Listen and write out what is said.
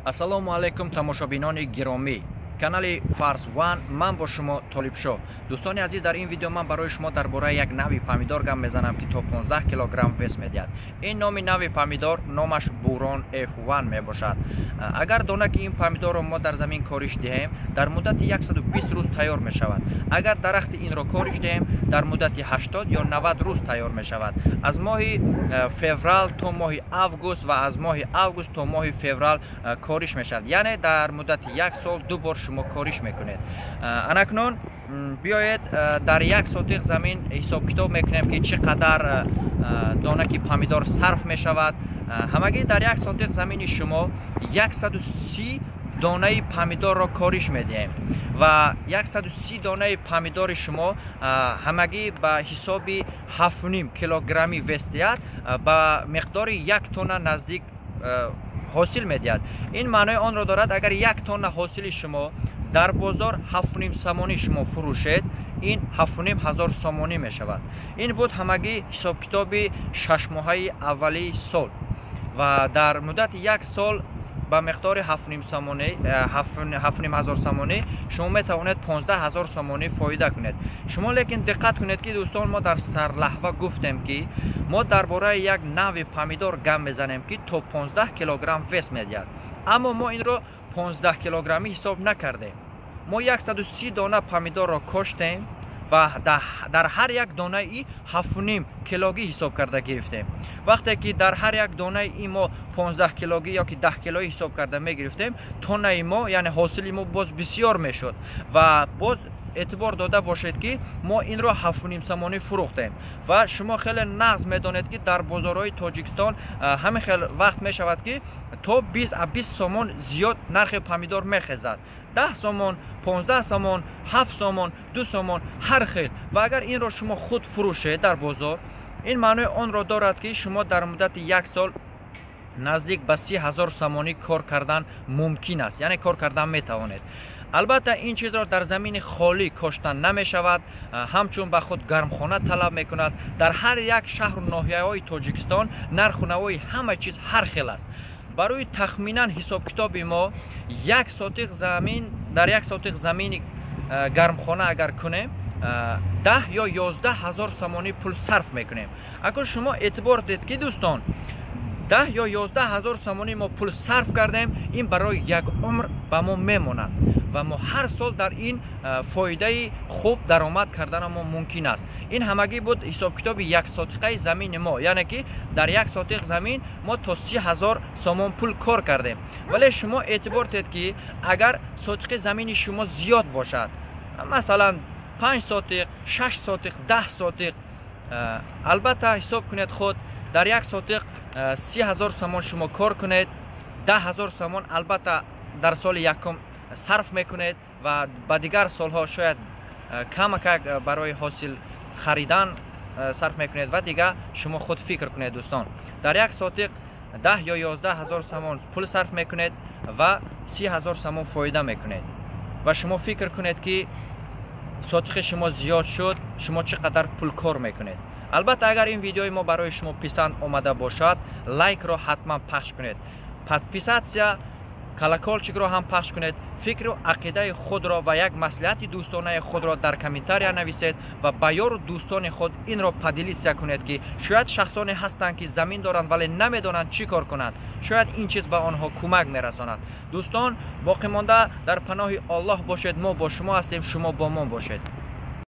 Ассалому алайкум тамошобинони гиромӣ. Канали Fars One, ман бо шумо Толибшо. Дӯстони азиз, дар ин видео ман барои шумо дар бораи як нави помидор гап мезанам ки то 15 кг вес медиҳад. Ин номи нави помидор номаш Бурон F1 мебошад. Агар донаки ин помидорро мо дар замин кориш диҳем, дар муддати 120 рӯз тайёр мешавад. Агар дарахти инро кориш диҳем, дар муддати 80 ё 90 рӯз тайёр мешавад. Аз моҳи феврал то моҳи август ва аз моҳи август то моҳи феврал кориш мешавад. Яъне дар муддати 1 сол ду бор шумо кориш мекунед. Анакнун биёед дар 1 сотиқ замин ҳисоб китоб мекунем ки чӣ қадар донаки помидор сарф мешавад. Ҳамагӣ дар 1 сотиқ замини шумо 130 донаи помидорро кориш медиҳем ва 130 донаи помидори шумо ҳамагӣ ба ҳисоби 7.5 килограмми вес диҳад, ба миқдори 1 тонна наздик ҳосил медиҳад. Ин маънои онро дорад, агар 1 тонна ҳосили шумо дар бозор 7.5 сомонӣ шумо фурӯшед, ин 7.5 ҳазор сомонӣ мешавад. Ин буд ҳамагӣ ҳисобкитоби 6 моҳаи аввалии сол ва дар муддати 1 сол ба миқдори 7.5 ҳазор сомонӣ шумо метавонед 15 ҳазор сомонӣ фоида кунед. Шумо лекин диққат кунед ки дӯстон, мо дар сарлаҳва гуфтем ки мо дар бораи як нави помидор гап мезанем ки то 15 килограмм вес медиҳад. Аммо мо инро 15 килограммӣ ҳисоб накардем. Мо 130 дона помидорро коштем ва дар ҳар як донаи 7.5 килогӣ ҳисоб карда гирифтем. Вақте ки дар ҳар як донаи ин мо 15 килогӣ ё ки 10 килоӣ ҳисоб карда мегирифтем, тонаи мо, яъне ҳосили мо боз бисёр мешуд ва боз эътибор дода бошед ки мо инро 7.5 сомонӣ фурӯхтем ва шумо хеле нағз медонед ки дар бозорҳои Тоҷикистон ҳамин хел вақт мешавад ки то 20 сомон зиёд нархи помидор мехезад. 10 сомон, 15 сомон, 7 сомон, 2 сомон, ҳар хел. Ва агар инро шумо худ фурӯшед дар бозор, ин маънои онро дорад ки шумо дар муддати 1 сол наздик ба 30 ҳазор сомонӣ кор кардан мумкин аст, яъне кор кардан метавонед. Албатта ин чизро дар замини холӣ коштан намешавад, ҳамчун ба худ гармхона талаб мекунад. Дар ҳар як шаҳру ноҳияҳои Тоҷикистон нарху навои ҳама чиз ҳар хел аст. Барои тахминан ҳисобкитоби мо 1 сотиқ замин, дар 1 сотиқ замини гармхона агар кунем, 10 ё 11 ҳазор сомонӣ пул сарф мекунем. Акун шумо эътибор дед ки дӯстон, 10 ё 11 ҳазор сомонӣ мо пул сарф кардем, ин барои як умр ба мо мемонад ва мо ҳар сол дар ин фоидаи хуб даромад кардан мо мумкин аст. Ин ҳамагӣ буд ҳисобкитоби 1 сотиқаи замини мо, яъне ки дар 1 сотиқ замин мо то 30 ҳазор сомон пул кор кардем. Вале шумо эътибор дед ки агар сотиқи замини шумо зиёд бошад, масалан 5 сотиқ, 6 сотиқ, 10 сотиқ, албатта ҳисоб кунед худ, дар 1 сотиқ 30 ҳазор сомон шумо кор кунед, 10 ҳазор сомон албатта дар соли якум сарф мекунед ва ба дигар солҳо шояд камакак барои ҳосил харидан сарф мекунед ва дига шумо худ фикр кунед дӯстон. Дар 1 сотиқ 10 ё 11 ҳазор сомон пул сарф мекунед ва 30 ҳазор сомон фоида мекунед. Ва шумо фикр кунед ки сотиқи шумо зиёд шуд, шумо чӣ қадар пул кор мекунед. Албатта агар ин видеои мо барои шумо писанд омада бошад, лайкро ҳатман пахш кунед. Подписатсия, колоколчикро ҳам пахш кунед. Фикру ақидаи худро ва як маслиҳати дӯстонаи худро дар комментария нависед ва ба ёру дӯстони худ инро падилитсия кунед ки шояд шахсоне ҳастанд ки замин доранд вале намедонанд чӣ кор кунанд. Шояд ин чиз ба онҳо кӯмак мерасонад. Дӯстон, боқимонда дар паноҳи Аллоҳ бошед. Мо бо шумо ҳастем, шумо бо мо бошед.